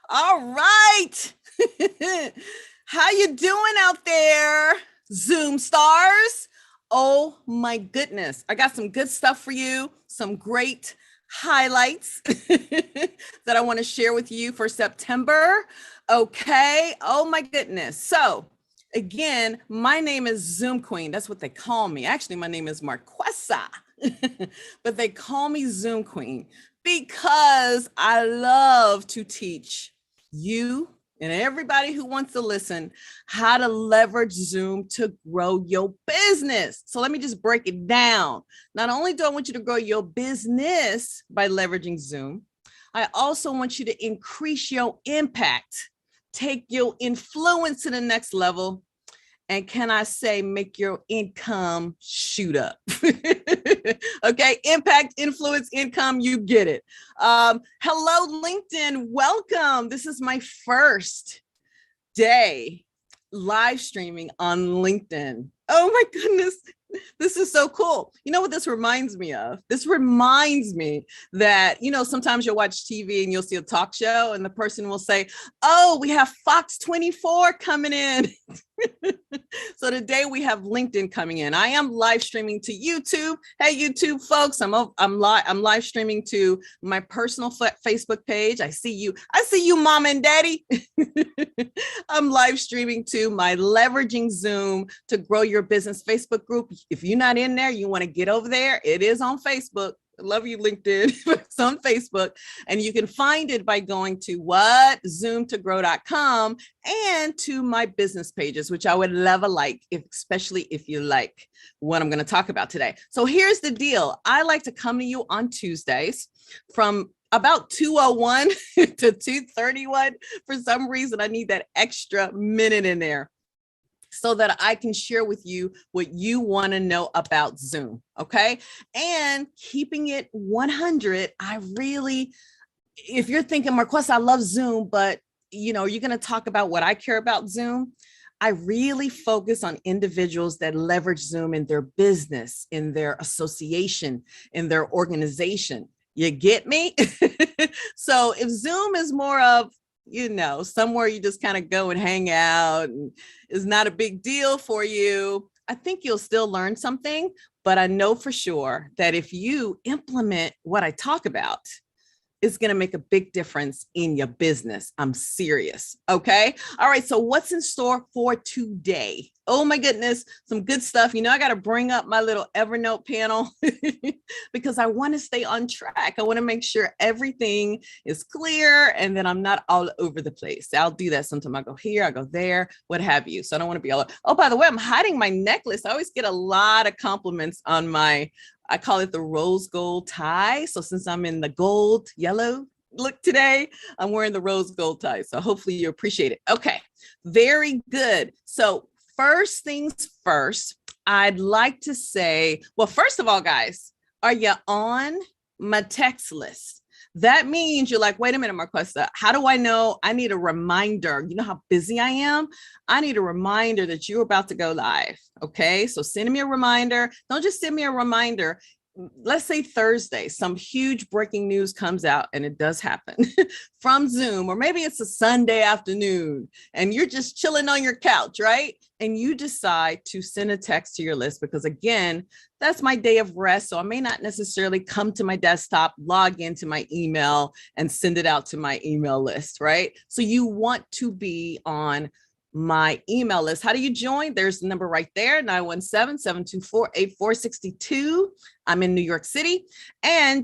All right. How you doing out there, Zoom stars? Oh my goodness. I got some good stuff for you, some great highlights that I want to share with you for September. Okay. Oh my goodness. So, again, my name is Zoom Queen. That's what they call me. Actually, my name is Marquesa, but they call me Zoom Queen because I love to teach you and everybody who wants to listen how to leverage Zoom to grow your business. So let me just break it down. Not only do I want you to grow your business by leveraging Zoom, I also want you to increase your impact, take your influence to the next level, and can I say, make your income shoot up? Okay, impact, influence, income, you get it. Hello, LinkedIn, welcome. This is my first day live streaming on LinkedIn. Oh my goodness, this is so cool. You know what this reminds me of? This reminds me that, sometimes you'll watch TV and you'll see a talk show and the person will say, oh, we have Fox 24 coming in. So today we have LinkedIn coming in. I am live streaming to YouTube. Hey, YouTube folks, I'm live streaming to my personal Facebook page. I see you, mom and daddy. I'm live streaming to my Leveraging Zoom to Grow Your Business Facebook group. If you're not in there, you want to get over there. It is on Facebook. I love you, LinkedIn. It's on Facebook. And you can find it by going to zoomtogrow.com and to my business pages, which I would love a like, especially if you like what I'm going to talk about today. So here's the deal. I like to come to you on Tuesdays from about 2:01 to 2:31. For some reason, I need that extra minute in there so that I can share with you what you want to know about Zoom, okay? And keeping it 100, if you're thinking, Marquesa, I love Zoom, but you're going to talk about what I care about Zoom. I really focus on individuals that leverage Zoom in their business, in their association, in their organization. You get me? So if Zoom is more of, somewhere you just kind of go and hang out and is not a big deal for you, I think you'll still learn something. But I know for sure that if you implement what I talk about, it's going to make a big difference in your business. I'm serious. Okay. All right. So what's in store for today? Oh my goodness. Some good stuff. I got to bring up my little Evernote panel because I want to stay on track. I want to make sure everything is clear and then I'm not all over the place. I'll do that sometime. I go here, I go there, what have you. So I don't want to be all over. Oh, by the way, I'm hiding my necklace. I always get a lot of compliments on I call it the rose gold tie. So since I'm in the gold yellow look today, I'm wearing the rose gold tie. So hopefully you appreciate it. Okay, very good. So first things first, I'd like to say, well, first of all, guys, are you on my text list? That means you're like, wait a minute, Marquesa, how do I know? I need a reminder. You know how busy I am? I need a reminder that you're about to go live. Okay, so send me a reminder. Don't just send me a reminder. Let's say Thursday, some huge breaking news comes out, and it does happen from Zoom, or maybe it's a Sunday afternoon and you're just chilling on your couch, right? And you decide to send a text to your list because, again, that's my day of rest. So I may not necessarily come to my desktop, log into my email and send it out to my email list, right? So you want to be on my email list. How do you join? There's the number right there, 917-724-8462. I'm in New York City. And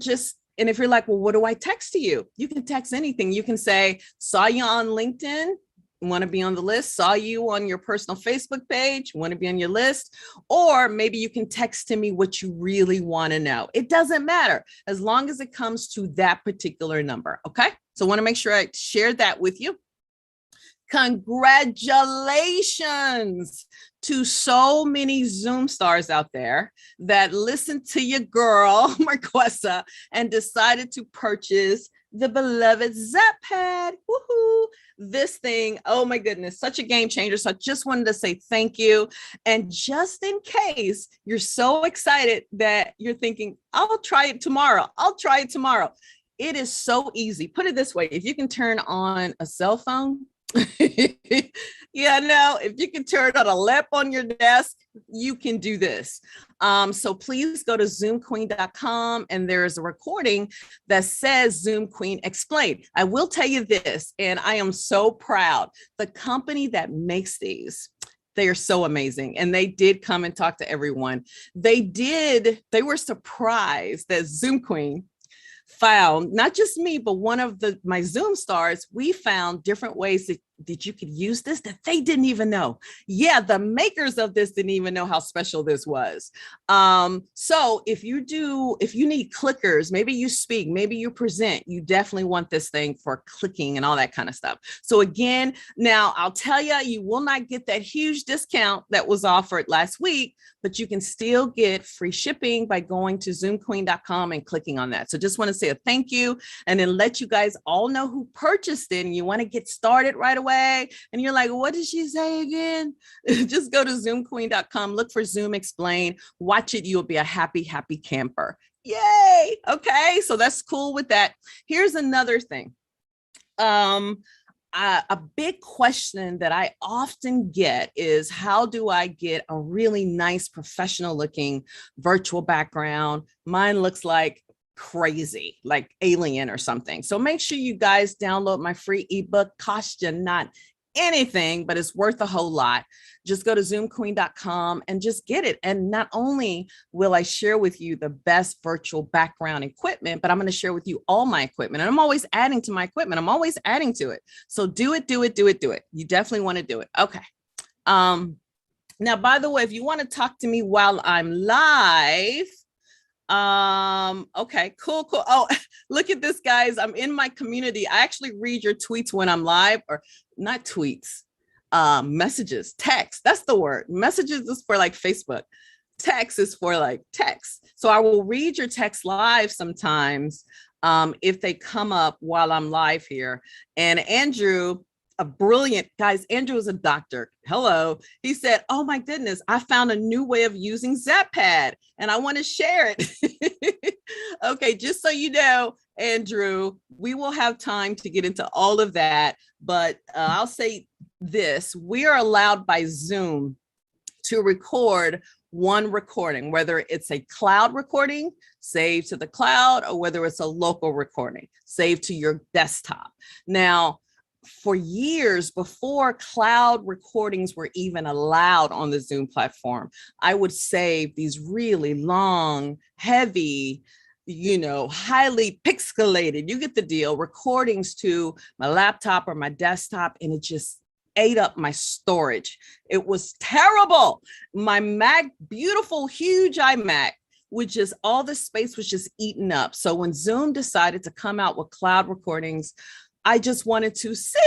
if you're like, well, what do I text to you? You can text anything. You can say, saw you on LinkedIn, want to be on the list, saw you on your personal Facebook page, want to be on your list, or maybe you can text to me what you really want to know. It doesn't matter as long as it comes to that particular number. Okay. So I want to make sure I share that with you. Congratulations to so many Zoom stars out there that listened to your girl, Marquesa, and decided to purchase the beloved Zapad. Woohoo! This thing, oh my goodness, such a game changer. So I just wanted to say thank you. And just in case you're so excited that you're thinking, I'll try it tomorrow. I'll try it tomorrow. It is so easy. Put it this way, if you can turn on a cell phone, yeah, no, if you can turn on a lamp on your desk, you can do this. So please go to zoomqueen.com and there is a recording that says Zoom Queen Explained. I will tell you this, and I am so proud. The company that makes these, they are so amazing. And they did come and talk to everyone. They were surprised that Zoom Queen found not just me, but one of my Zoom stars. We found different ways that you could use this that they didn't even know. Yeah, the makers of this didn't even know how special this was. So if you need clickers, maybe you speak, maybe you present, you definitely want this thing for clicking and all that kind of stuff. So again, now I'll tell you, you will not get that huge discount that was offered last week, but you can still get free shipping by going to zoomqueen.com and clicking on that. So just want to say a thank you and then let you guys all know who purchased it, and you want to get started right away. And you're like, what did she say again? Just go to zoomqueen.com, look for Zoom Explain, watch it. You'll be a happy, happy camper. Yay. Okay. So that's cool with that. Here's another thing. A big question that I often get is, how do I get a really nice professional looking virtual background? Mine looks like crazy, like alien or something. So make sure you guys download my free ebook. Cost you not anything, but it's worth a whole lot. Just go to zoomqueen.com and just get it. And not only will I share with you the best virtual background equipment, but I'm going to share with you all my equipment. And I'm always adding to my equipment. I'm always adding to it. So do it. You definitely want to do it. Okay. Now, by the way, if you want to talk to me while I'm live, okay, cool. Oh, look at this, guys. I'm in my community. I actually read your tweets when I'm live, or not tweets, messages, text. That's the word. Messages is for like Facebook. Text is for like text. So I will read your text live sometimes, if they come up while I'm live here. And Andrew, a brilliant guys. Andrew is a doctor. Hello. He said, oh my goodness, I found a new way of using Zapad and I want to share it. Okay. Just so you know, Andrew, we will have time to get into all of that, but I'll say this: we are allowed by Zoom to record one recording, whether it's a cloud recording saved to the cloud, or whether it's a local recording saved to your desktop. Now, for years before cloud recordings were even allowed on the Zoom platform, I would save these really long, heavy, highly pixelated, you get the deal, recordings to my laptop or my desktop, and it just ate up my storage. It was terrible. My Mac, beautiful, huge iMac, which is all the space was just eaten up. So when Zoom decided to come out with cloud recordings, I just wanted to sing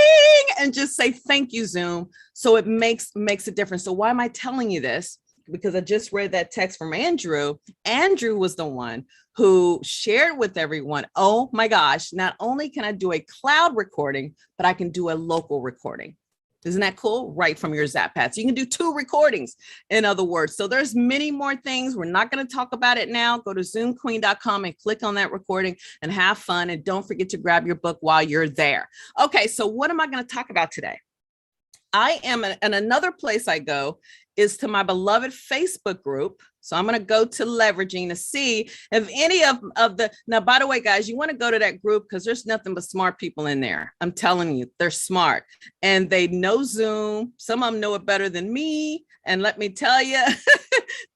and just say, thank you, Zoom. So it makes a difference. So why am I telling you this? Because I just read that text from Andrew. Andrew was the one who shared with everyone, oh my gosh, not only can I do a cloud recording, but I can do a local recording. Isn't that cool? Right from your Zapad. So you can do 2 recordings, in other words. So there's many more things. We're not going to talk about it now. Go to zoomqueen.com and click on that recording and have fun. And don't forget to grab your book while you're there. Okay, so what am I going to talk about today? I am, and another place I go is to my beloved Facebook group. So I'm going to go to leveraging to see if any of the, now, by the way, guys, you want to go to that group because there's nothing but smart people in there. I'm telling you, they're smart and they know Zoom. Some of them know it better than me. And let me tell you,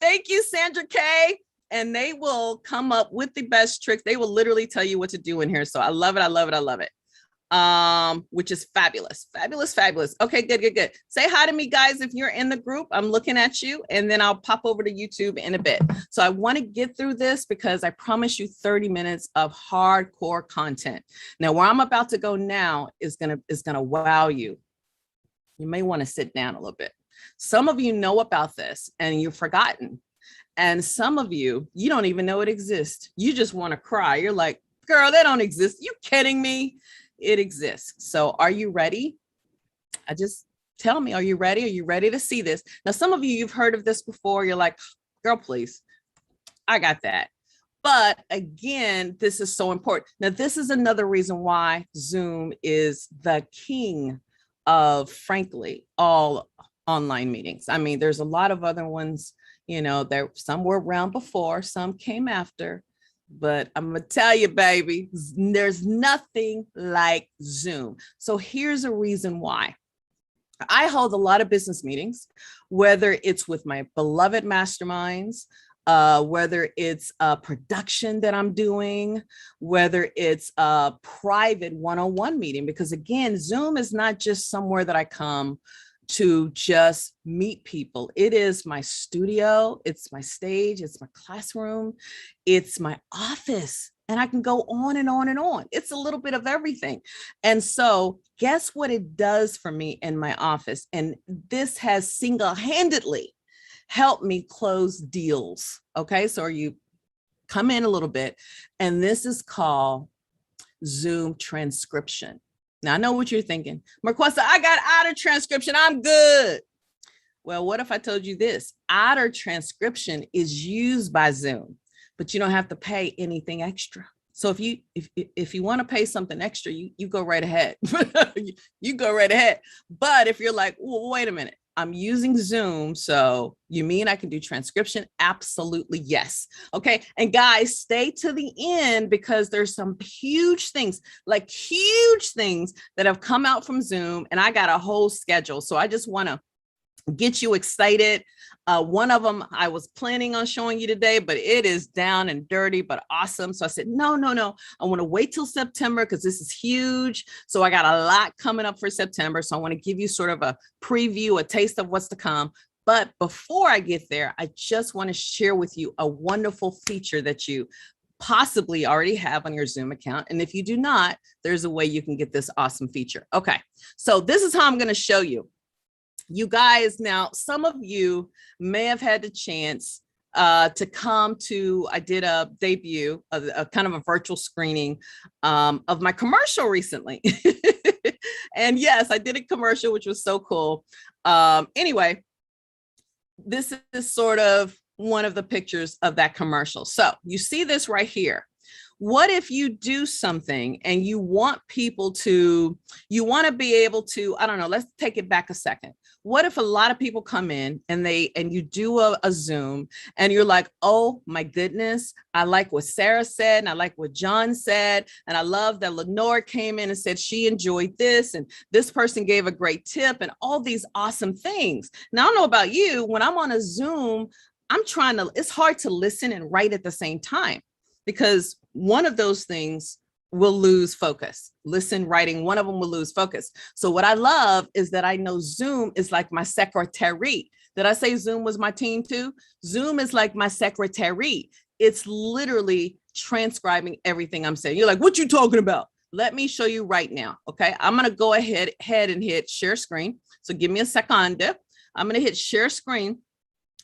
thank you, Sandra K. And they will come up with the best tricks. They will literally tell you what to do in here. So I love it. I love it. I love it. Which is fabulous. Okay, good. Say hi to me, guys, if you're in the group. I'm looking at you, and then I'll pop over to YouTube in a bit. So I want to get through this because I promise you 30 minutes of hardcore content. Now, where I'm about to go now is gonna wow you. You may want to sit down a little bit. Some of you know about this and you've forgotten. And some of you don't even know it exists. You just want to cry. You're like, girl, they don't exist. You kidding me? It exists. So are you ready? Tell me, are you ready? Are you ready to see this? Now, some of you, you've heard of this before. You're like, girl, please, I got that. But again, this is so important. Now, this is another reason why Zoom is the king of, frankly, all online meetings. I mean, there's a lot of other ones, there, some were around before, some came after, but I'm gonna tell you, baby, there's nothing like Zoom. So here's a reason why. I hold a lot of business meetings, whether it's with my beloved masterminds, whether it's a production that I'm doing, whether it's a private one-on-one meeting, because again, Zoom is not just somewhere that I come to just meet people. It is my studio, it's my stage, it's my classroom, it's my office. And I can go on and on and on. It's a little bit of everything. And so guess what it does for me in my office? And this has single-handedly helped me close deals. Okay, so you come in a little bit, and this is called Zoom transcription. Now I know what you're thinking. Marquessa, I got Otter transcription, I'm good. Well, what if I told you this? Otter transcription is used by Zoom, but you don't have to pay anything extra. So if you want to pay something extra, you go right ahead. You go right ahead. But if you're like, well, wait a minute, I'm using Zoom, so you mean I can do transcription? Absolutely, yes. Okay, and guys, stay to the end because there's some huge things that have come out from Zoom, and I got a whole schedule. So I just want to get you excited. One of them I was planning on showing you today, but it is down and dirty, but awesome. So I said, no. I want to wait till September because this is huge. So I got a lot coming up for September. So I want to give you sort of a preview, a taste of what's to come. But before I get there, I just want to share with you a wonderful feature that you possibly already have on your Zoom account. And if you do not, there's a way you can get this awesome feature. Okay, so this is how I'm going to show you. You guys, now, some of you may have had the chance to come to, I did a debut, a kind of a virtual screening of my commercial recently. And yes, I did a commercial, which was so cool. Anyway, this is sort of one of the pictures of that commercial. So you see this right here. What if you do something and you want people to, you want to be able to, I don't know, let's take it back a second. What if a lot of people come in and you do a Zoom and you're like, oh my goodness, I like what Sarah said, and I like what John said, and I love that Lenore came in and said she enjoyed this, and this person gave a great tip, and all these awesome things. Now, I don't know about you, when I'm on a Zoom, it's hard to listen and write at the same time, because one of those things will lose focus. Listen, writing, one of them will lose focus. So what I love is that I know Zoom is like my secretary. Did I say Zoom was my team too? Zoom is like my secretary. It's literally transcribing everything I'm saying. You're like, what you talking about? Let me show you right now. Okay, I'm gonna go ahead and hit share screen. So give me a second. I'm gonna hit share screen.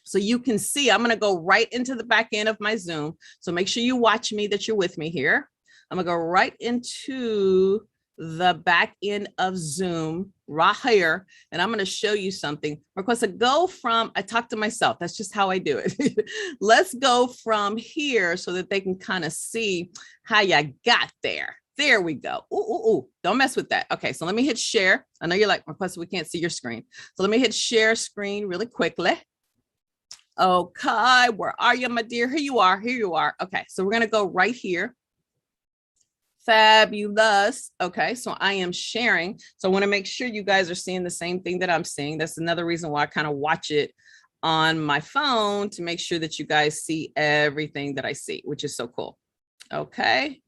So you can see, I'm gonna go right into the back end of my Zoom. So make sure you watch me, that you're with me here. I'm gonna go right into the back end of Zoom right here, and I'm gonna show you something. Marquessa, go from, I talk to myself, that's just how I do it. Let's go from here so that they can kind of see how you got there. There we go. Ooh, don't mess with that. Okay, so let me hit share. I know you're like, Marquessa, we can't see your screen. So let me hit share screen really quickly. Okay, where are you, my dear? Here you are, here you are. Okay, so we're gonna go right here. Fabulous. Okay, so I am sharing. So I wanna make sure you guys are seeing the same thing that I'm seeing. That's another reason why I kind of watch it on my phone, to make sure that you guys see everything that I see, which is so cool. Okay,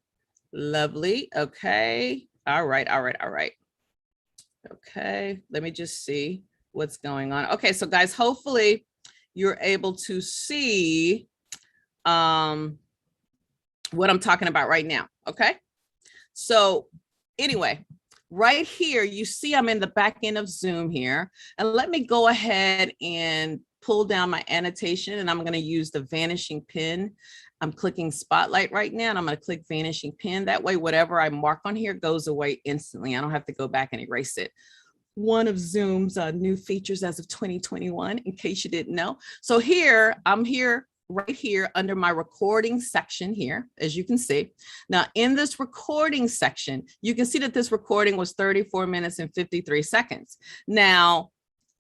lovely. Okay, all right. Okay, let me just see what's going on. Okay, so guys, hopefully you're able to see what I'm talking about right now. Okay, so anyway, right here, you see I'm in the back end of Zoom here, and let me go ahead and pull down my annotation, and I'm going to use the vanishing pen I'm clicking spotlight right now, and I'm going to click vanishing pen. That way, whatever I mark on here goes away instantly. I don't have to go back and erase it. One of Zoom's new features as of 2021, in case you didn't know. So here, I'm here, right here under my recording section here, as you can see. Now in this recording section, you can see that this recording was 34 minutes and 53 seconds. Now,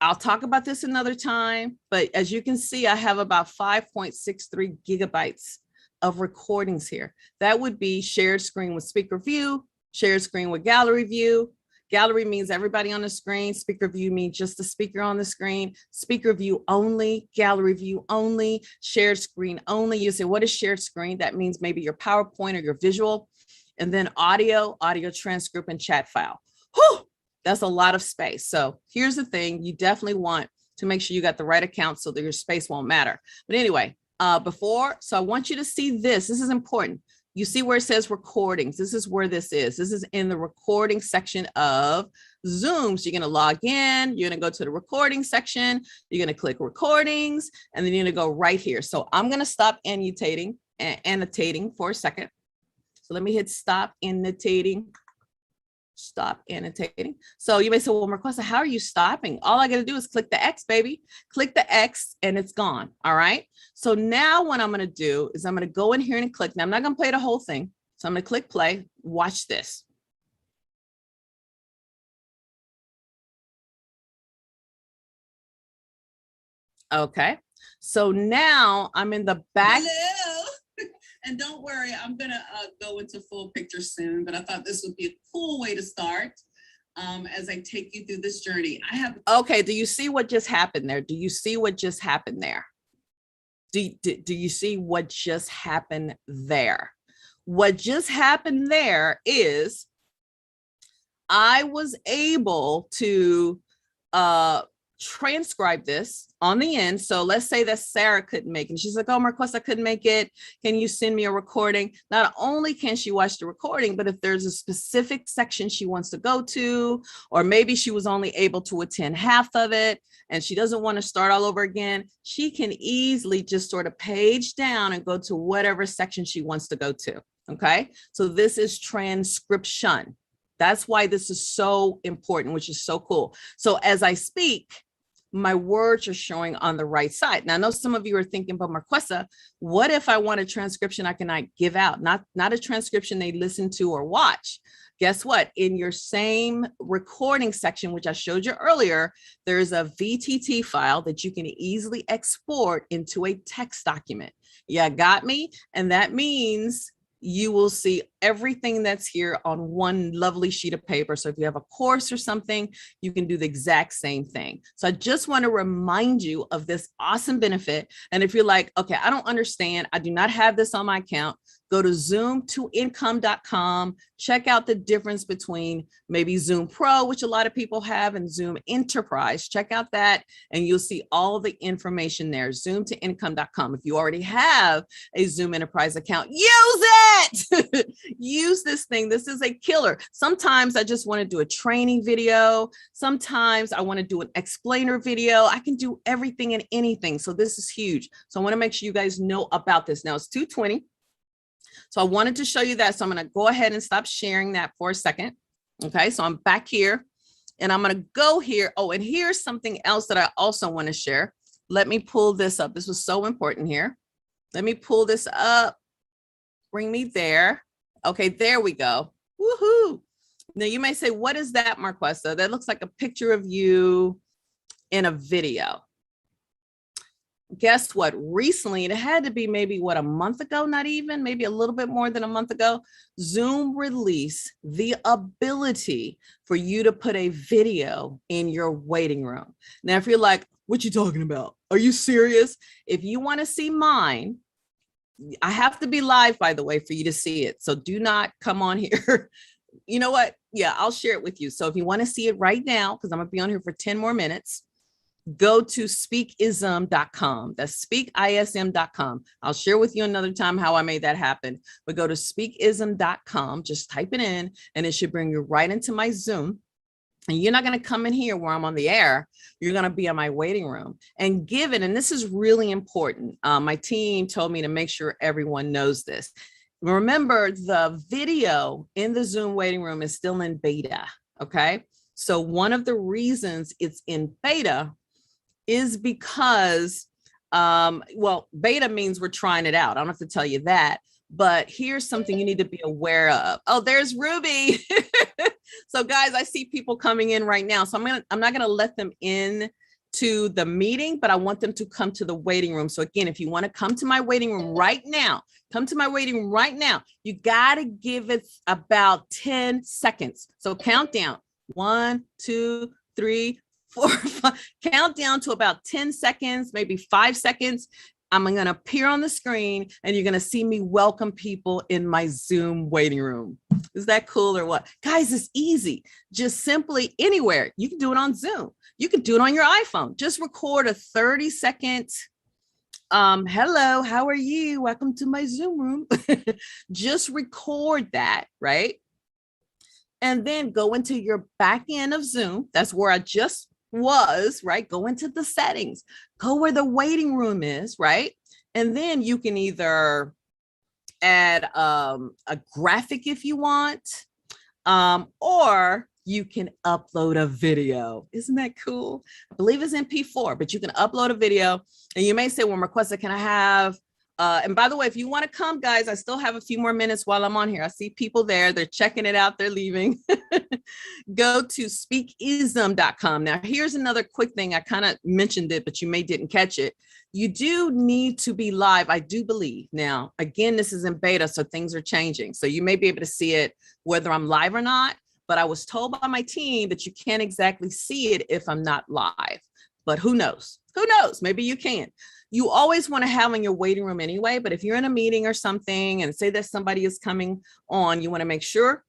I'll talk about this another time, but as you can see, I have about 5.63 gigabytes of recordings here. That would be shared screen with speaker view, shared screen with gallery view. Gallery means everybody on the screen. Speaker view means just the speaker on the screen. Speaker view only, gallery view only, shared screen only. You say, what is shared screen? That means maybe your PowerPoint or your visual. And then audio, audio transcript, and chat file. Whew, that's a lot of space. So here's the thing. You definitely want to make sure you got the right account so that your space won't matter. But anyway, so I want you to see this. This is important. You see where it says recordings. This is where this is. This is in the recording section of Zoom. So you're going to log in. You're going to go to the recording section. You're going to click recordings, and then you're going to go right here. So I'm going to stop annotating for a second. So let me hit stop annotating. Stop annotating. So you may say, well, Marquesa, how are you stopping? All I got to do is click the X, baby. Click the X and it's gone. All right. So now what I'm going to do is I'm going to go in here and click. Now I'm not going to play the whole thing. So I'm going to click play. Watch this. Okay. So now I'm in the back. Hello. And don't worry, I'm going to go into full picture soon, but I thought this would be a cool way to start as I take you through this journey. Okay, do you see what just happened there? Do you see what just happened there? Do you see what just happened there? What just happened there is I was able to transcribe this on the end. So let's say that Sarah couldn't make it. And she's like, oh, Marquesa, I couldn't make it. Can you send me a recording? Not only can she watch the recording, but if there's a specific section she wants to go to, or maybe she was only able to attend half of it and she doesn't want to start all over again, she can easily just sort of page down and go to whatever section she wants to go to. Okay. So this is transcription. That's why this is so important, which is so cool. So as I speak, my words are showing on the right side. Now, I know some of you are thinking, but Marquesa, what if I want a transcription I cannot give out? Not a transcription they listen to or watch. Guess what? In your same recording section, which I showed you earlier, there's a VTT file that you can easily export into a text document. Yeah, got me? And that means you will see everything that's here on one lovely sheet of paper. So if you have a course or something, you can do the exact same thing. So I just want to remind you of this awesome benefit. And if you're like, okay, I don't understand, I do not have this on my account, go to zoom2income.com, check out the difference between maybe Zoom Pro, which a lot of people have, and Zoom Enterprise. Check out that and you'll see all the information there, zoom2income.com. If you already have a Zoom Enterprise account, use it. Use this thing. This is a killer. Sometimes I just want to do a training video. Sometimes I want to do an explainer video. I can do everything and anything. So this is huge. So I want to make sure you guys know about this. Now it's 2:20. So I wanted to show you that. So I'm going to go ahead and stop sharing that for a second. Okay, so I'm back here and I'm going to go here. Oh, and here's something else that I also want to share. Let me pull this up. This was so important here. Let me pull this up. Bring me there. Okay, there we go. Woohoo. Now you may say, what is that, Marquesa? That looks like a picture of you in a video. Guess what? Recently, it had to be maybe a month ago, not even, maybe a little bit more than a month ago, Zoom released the ability for you to put a video in your waiting room. Now, if you're like, what you talking about? Are you serious? If you want to see mine, I have to be live, by the way, for you to see it. So do not come on here. You know what? Yeah, I'll share it with you. So if you want to see it right now, because I'm going to be on here for 10 more minutes, go to speakism.com. That's speakism.com. I'll share with you another time how I made that happen. But go to speakism.com, just type it in, and it should bring you right into my Zoom. And you're not going to come in here where I'm on the air. You're going to be in my waiting room and give it. And this is really important. My team told me to make sure everyone knows this. Remember, the video in the Zoom waiting room is still in beta. Okay. So one of the reasons it's in beta is because, well, beta means we're trying it out. I don't have to tell you that, but here's something you need to be aware of. Oh, there's Ruby. So guys, I see people coming in right now. So I'm not gonna let them in to the meeting, but I want them to come to the waiting room. So again, if you want to come to my waiting room right now, come to my waiting room right now. You got to give it about 10 seconds. So count down 1, 2, 3, 4, 5, count down to about 10 seconds, maybe 5 seconds. I'm going to appear on the screen and you're going to see me welcome people in my Zoom waiting room. Is that cool or what? Guys, it's easy. Just simply anywhere. You can do it on Zoom. You can do it on your iPhone. Just record a 30-second, hello, how are you? Welcome to my Zoom room. Just record that, right? And then go into your back end of Zoom. That's where I just was, right? Go into the settings, go where the waiting room is, right? And then you can either add a graphic if you want, or you can upload a video. Isn't that cool? I believe it's MP4, but you can upload a video. And you may say, well, Marquesa, can I have, and by the way, if you want to come, guys, I still have a few more minutes while I'm on here. I see people there. They're checking it out. They're leaving. Go to speakism.com. Now, here's another quick thing. I kind of mentioned it, but you may didn't catch it. You do need to be live, I do believe. Now, again, this is in beta, so things are changing. So you may be able to see it whether I'm live or not. But I was told by my team that you can't exactly see it if I'm not live. But who knows? Who knows? Maybe you can. You always want to have in your waiting room anyway, but if you're in a meeting or something and say that somebody is coming on, you want to make sure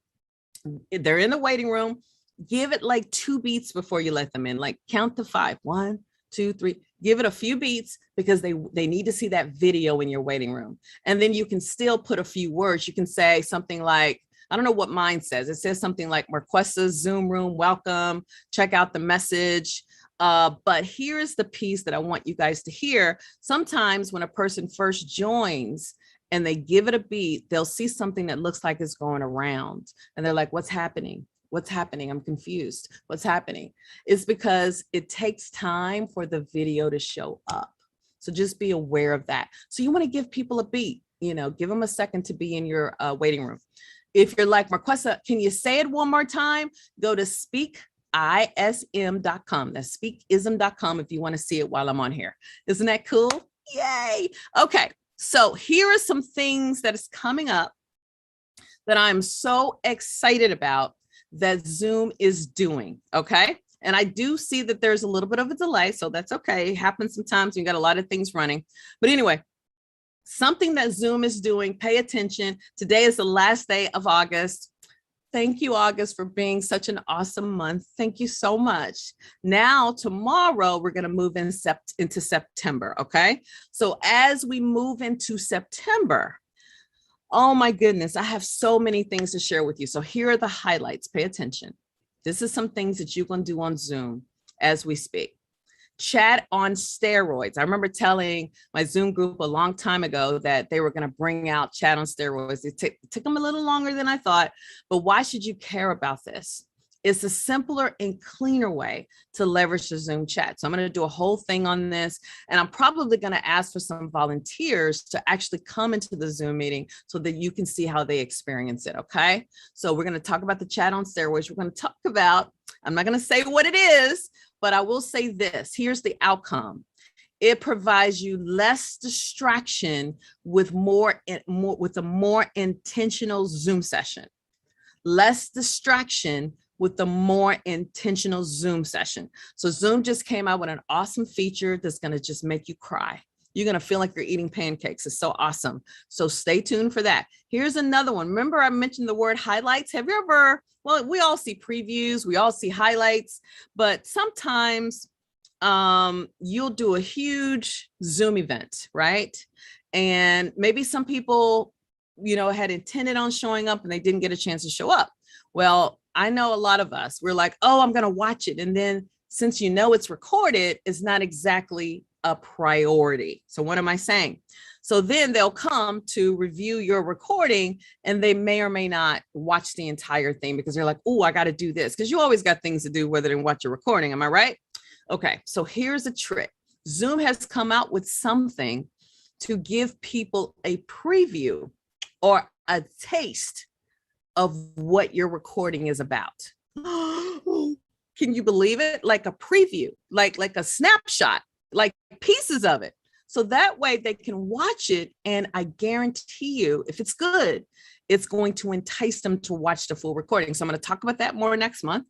they're in the waiting room. Give it like 2 beats before you let them in, like count to 5. 1, 2, 3. Give it a few beats because they need to see that video in your waiting room. And then you can still put a few words. You can say something like, I don't know what mine says. It says something like Marquesa's Zoom room, welcome, check out the message. But here's the piece that I want you guys to hear. Sometimes when a person first joins and they give it a beat, they'll see something that looks like it's going around. And they're like, what's happening? What's happening? I'm confused. What's happening? It's because it takes time for the video to show up. So just be aware of that. So you want to give people a beat, give them a second to be in your waiting room. If you're like, Marquesa, can you say it one more time? Go to speakism.com. That's speakism.com if you want to see it while I'm on here. Isn't that cool? Yay. Okay. So here are some things that is coming up that I'm so excited about that Zoom is doing. Okay. And I do see that there's a little bit of a delay, so that's okay. It happens sometimes. You got a lot of things running. But anyway, something that Zoom is doing, pay attention. Today is the last day of August. Thank you, August, for being such an awesome month. Thank you so much. Now, tomorrow, we're going to move into September, okay? So as we move into September, oh my goodness, I have so many things to share with you. So here are the highlights. Pay attention. This is some things that you can do on Zoom as we speak. Chat on steroids. I remember telling my Zoom group a long time ago that they were going to bring out chat on steroids. It took them a little longer than I thought, but why should you care about this? It's a simpler and cleaner way to leverage the Zoom chat. So I'm going to do a whole thing on this, and I'm probably going to ask for some volunteers to actually come into the Zoom meeting so that you can see how they experience it. Okay. So we're going to talk about the chat on steroids. We're going to talk about, I'm not going to say what it is, but I will say this. Here's the outcome. It provides you less distraction with a more intentional Zoom session. Less distraction with the more intentional Zoom session. So Zoom just came out with an awesome feature that's going to just make you cry. You're going to feel like you're eating pancakes. It's so awesome. So stay tuned for that. Here's another one. Remember I mentioned the word highlights. Have you ever, well, we all see previews, we all see highlights, but sometimes you'll do a huge Zoom event, right? And maybe some people, had intended on showing up and they didn't get a chance to show up. Well, I know a lot of us, we're like, oh, I'm going to watch it. And then since you know it's recorded, it's not exactly a priority. So what am I saying? So then they'll come to review your recording and they may or may not watch the entire thing because they're like, oh, I got to do this. Because you always got things to do whether than watch your recording. Am I right? Okay, so here's a trick. Zoom has come out with something to give people a preview or a taste of what your recording is about. Can you believe it? Like a preview, like a snapshot, like pieces of it. So that way they can watch it. And I guarantee you, if it's good, it's going to entice them to watch the full recording. So I'm going to talk about that more next month.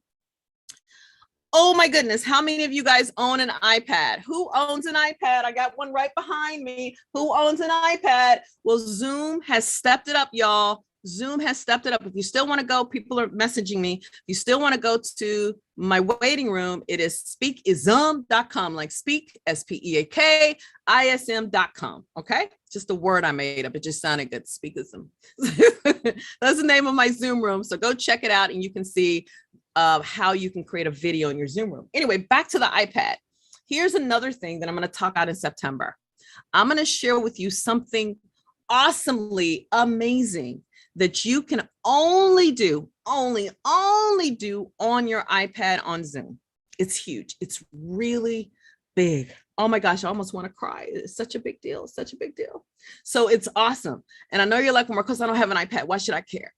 Oh my goodness. How many of you guys own an iPad? Who owns an iPad? I got one right behind me. Who owns an iPad? Well, Zoom has stepped it up, y'all. Zoom has stepped it up. If you still want to go, people are messaging me. If you still want to go to my waiting room, it is speakism.com, like speak, SPEAKISM.com. Okay. Just a word I made up. It just sounded good. Speakism. That's the name of my Zoom room. So go check it out and you can see how you can create a video in your Zoom room. Anyway, back to the iPad. Here's another thing that I'm going to talk about in September. I'm going to share with you something awesomely amazing that you can only do on your iPad on Zoom. It's huge. It's really big. Oh my gosh, I almost want to cry. It's such a big deal. Such a big deal. So it's awesome. And I know you're like, well, Marcos, I don't have an iPad. Why should I care?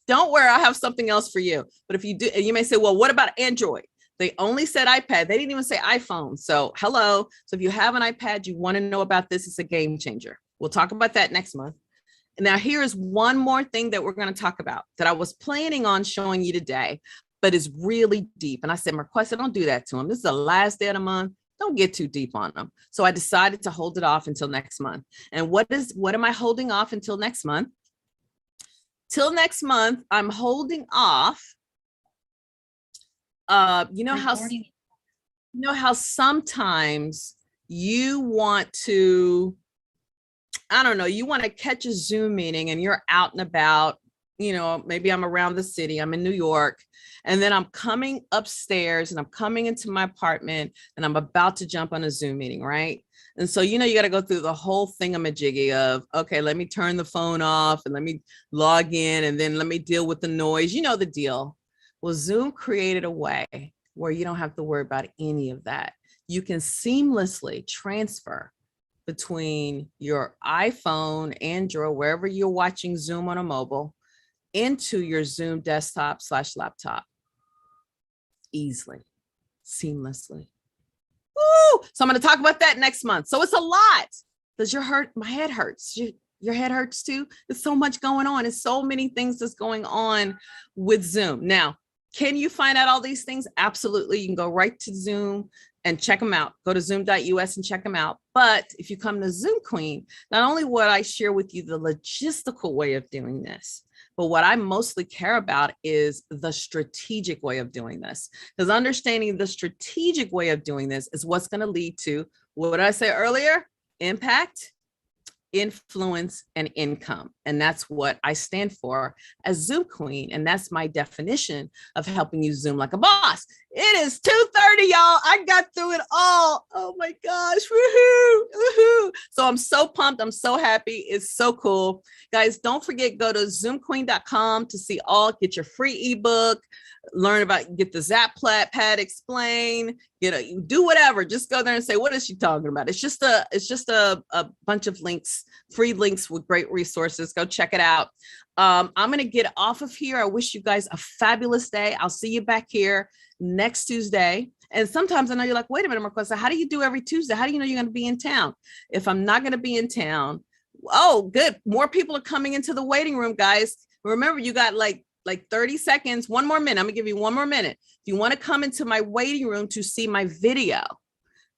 Don't worry, I have something else for you. But if you do, and you may say, well, what about Android? They only said iPad. They didn't even say iPhone. So hello. So if you have an iPad, you want to know about this, it's a game changer. We'll talk about that next month. Now, here is one more thing that we're going to talk about that I was planning on showing you today, but is really deep. And I said, Marquessa, don't do that to him. This is the last day of the month. Don't get too deep on them. So I decided to hold it off until next month. And what am I holding off until next month? Till next month, I'm holding off. You know how sometimes you want to, I don't know, you want to catch a Zoom meeting and you're out and about, you know, maybe I'm around the city, I'm in New York, and then I'm coming upstairs and I'm coming into my apartment and I'm about to jump on a Zoom meeting, right? And so, you know, you got to go through the whole thingamajiggy of, okay, let me turn the phone off and let me log in and then let me deal with the noise. You know the deal. Well, Zoom created a way where you don't have to worry about any of that. You can seamlessly transfer between your iPhone, Android, wherever you're watching Zoom on a mobile, into your Zoom desktop/laptop easily, seamlessly. Woo! So I'm going to talk about that next month. So it's a lot. Does your hurt? My head hurts. Your head hurts too. There's so much going on. There's so many things that's going on with Zoom. Now, can you find out all these things? Absolutely. You can go right to Zoom and check them out. Go to zoom.us and check them out. But if you come to Zoom Queen, not only would I share with you the logistical way of doing this, but what I mostly care about is the strategic way of doing this. Because understanding the strategic way of doing this is what's going to lead to, what did I say earlier? Impact, influence, and income. And that's what I stand for as Zoom Queen. And that's my definition of helping you Zoom like a boss. It is 2:30, y'all. I got through it all. Oh my gosh. Woohoo. Woohoo. So I'm so pumped. I'm so happy. It's so cool. Guys, don't forget, go to zoomqueen.com to see get your free ebook, learn about, get the Zap Pad explain, do whatever. Just go there and say, what is she talking about? It's just a bunch of links, free links with great resources. Go check it out. I'm going to get off of here. I wish you guys a fabulous day. I'll see you back here next Tuesday. And sometimes I know you're like, wait a minute, Marquessa, how do you do every Tuesday? How do you know you're going to be in town? If I'm not going to be in town, oh, good. More people are coming into the waiting room, guys. Remember, you got like 30 seconds, one more minute. I'm gonna give you one more minute. If you want to come into my waiting room to see my video,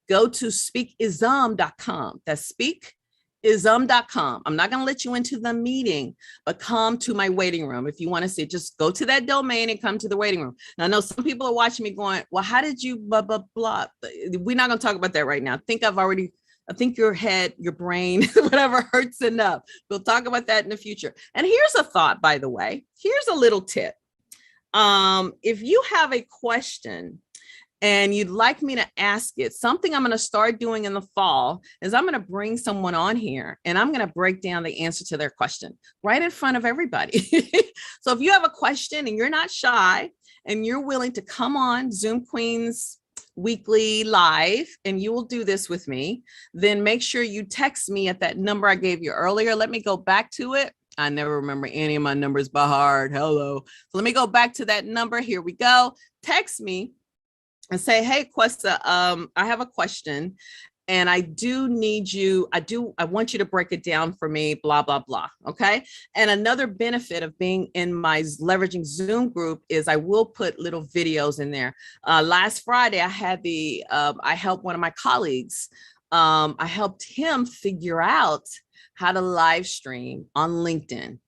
go to speakism.com. That's speakism.com. I'm not going to let you into the meeting, but come to my waiting room. If you want to see it, just go to that domain and come to the waiting room. Now, I know some people are watching me going, well, how did you blah, blah, blah. We're not going to talk about that right now. I think your head, your brain, whatever hurts enough. We'll talk about that in the future. And here's a thought, by the way. Here's a little tip. If you have a question and you'd like me to ask it, something I'm going to start doing in the fall is I'm going to bring someone on here and I'm going to break down the answer to their question right in front of everybody. So if you have a question and you're not shy and you're willing to come on Zoom Queens weekly live and you will do this with me, then make sure you text me at that number I gave you earlier. Let me go back to it. I never remember any of my numbers by heart. Hello. So let me go back to that number. Here we go. Text me and say, hey, Questa, I have a question and I do need you, I want you to break it down for me, blah, blah, blah, okay? And another benefit of being in my Leveraging Zoom group is I will put little videos in there. Last Friday, I had I helped one of my colleagues. I helped him figure out how to live stream on LinkedIn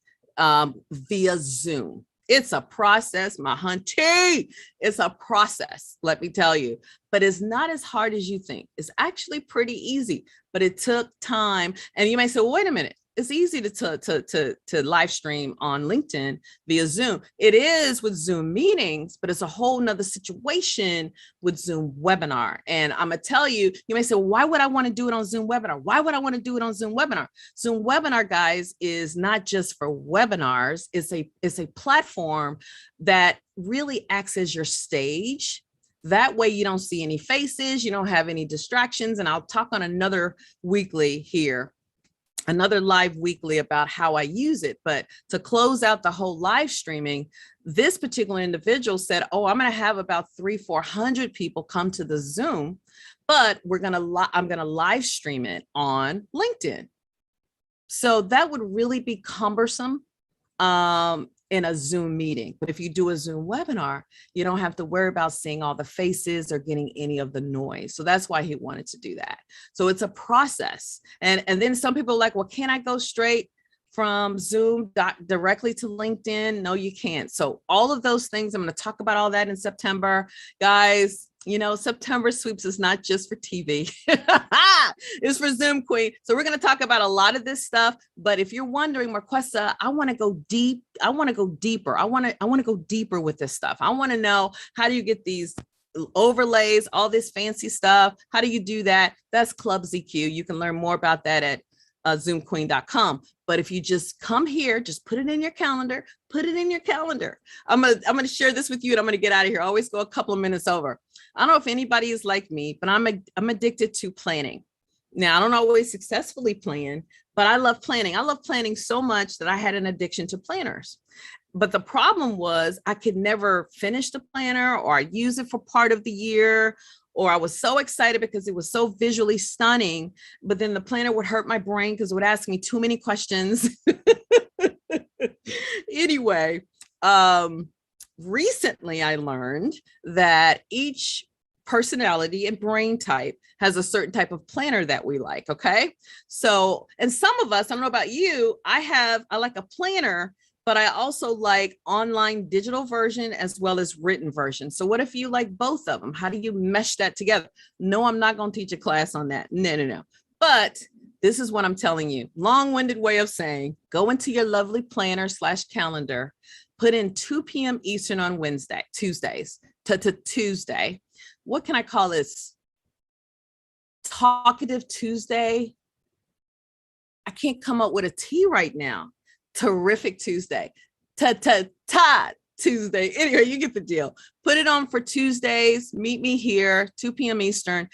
via Zoom. It's a process, my hunty. It's a process, let me tell you. But it's not as hard as you think. It's actually pretty easy, but it took time. And you may say, well, wait a minute. It's easy to live stream on LinkedIn via Zoom. It is with Zoom meetings, but it's a whole nother situation with Zoom webinar. And I'm gonna tell you, you may say, well, why would I want to do it on Zoom webinar? Why would I want to do it on Zoom webinar? Zoom webinar, guys, is not just for webinars. It's a platform that really acts as your stage. That way you don't see any faces, you don't have any distractions. And I'll talk on another weekly here, another live weekly about how I use it. But to close out the whole live streaming, this particular individual said, oh, I'm going to have about 300-400 people come to the Zoom, but I'm going to live stream it on LinkedIn. So that would really be cumbersome in a Zoom meeting. But if you do a Zoom webinar, you don't have to worry about seeing all the faces or getting any of the noise. So that's why he wanted to do that. So it's a process. And then some people are like, well, can I go straight from Zoom directly to LinkedIn? No, you can't. So all of those things, I'm going to talk about all that in September. Guys, you know, September sweeps is not just for TV. It's for Zoom Queen. So we're going to talk about a lot of this stuff. But if you're wondering, Marquesa, I want to go deep. I want to go deeper. I want to go deeper with this stuff. I want to know, how do you get these overlays, all this fancy stuff? How do you do that? That's Club ZQ. You can learn more about that at zoomqueen.com. But if you just come here, just put it in your calendar, put it in your calendar. I'm going to share this with you and I'm going to get out of here. I always go a couple of minutes over. I don't know if anybody is like me, but I'm addicted to planning. Now, I don't always successfully plan, but I love planning. I love planning so much that I had an addiction to planners. But the problem was I could never finish the planner, or I use it for part of the year, or I was so excited because it was so visually stunning, but then the planner would hurt my brain because it would ask me too many questions. Anyway, recently I learned that each personality and brain type has a certain type of planner that we like. Okay. So, and some of us, I don't know about you, I like a planner, but I also like online digital version as well as written version. So what if you like both of them? How do you mesh that together? No, I'm not going to teach a class on that. No. But this is what I'm telling you. Long-winded way of saying, go into your lovely planner / calendar, put in 2 p.m. Eastern on Tuesdays to Tuesday. What can I call this? Talkative Tuesday. I can't come up with a T right now. Terrific Tuesday. Tuesday. Anyway, you get the deal. Put it on for Tuesdays. Meet me here, 2 p.m. Eastern.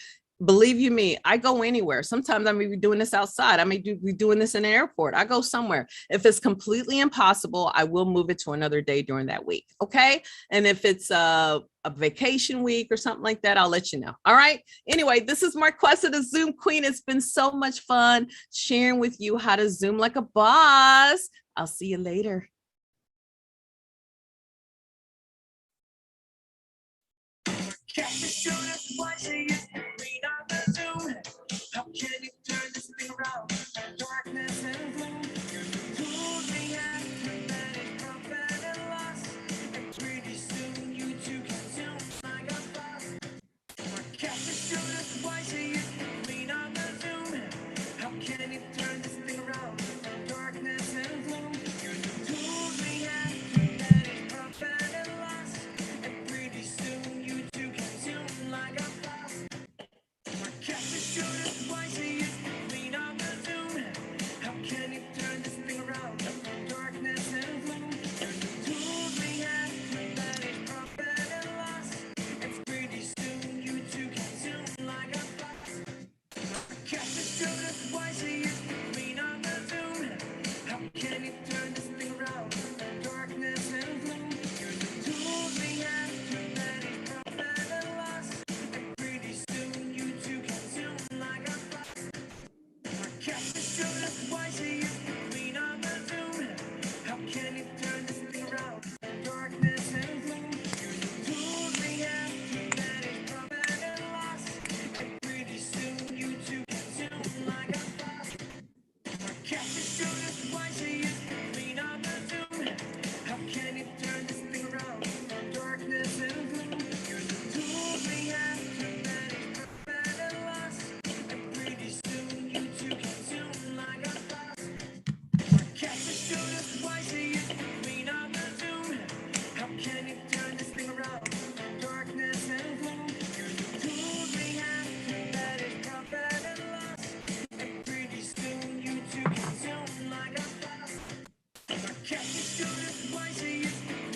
Believe you me, I go anywhere. Sometimes I may be doing this outside. I may be doing this in an airport. I go somewhere. If it's completely impossible, I will move it to another day during that week. Okay. And if it's a vacation week or something like that, I'll let you know. All right. Anyway, this is Marquesa, the Zoom Queen. It's been so much fun sharing with you how to Zoom like a boss. I'll see you later. How can you turn this thing around? Darkness and gloom. You told me after that it broke and lost. And pretty soon you two can zoom like a boss. My captain showed us why she used to lean on the Zoom. How can you turn this thing around? Darkness and gloom. You told me after that it broke and lost. catfish showed us why she used to clean on the Zoom. How can you turn this thing around? Darkness and gloom. Use the tools we have to manage profit and loss. And pretty soon you two consume like a boss. Our catfish showed us why she used to clean on the Zoom. How can you turn this thing around? Darkness and gloom. Use the tools we have to manage profit and loss. And pretty soon you two consume like a boss. Our catfish showed us why she used to clean on the Zoom. How can you turn this thing around? Darkness and gloom. Use the tools we have to manage profit and loss. And pretty soon you two consume like a boss. Our catfish showed us why she used to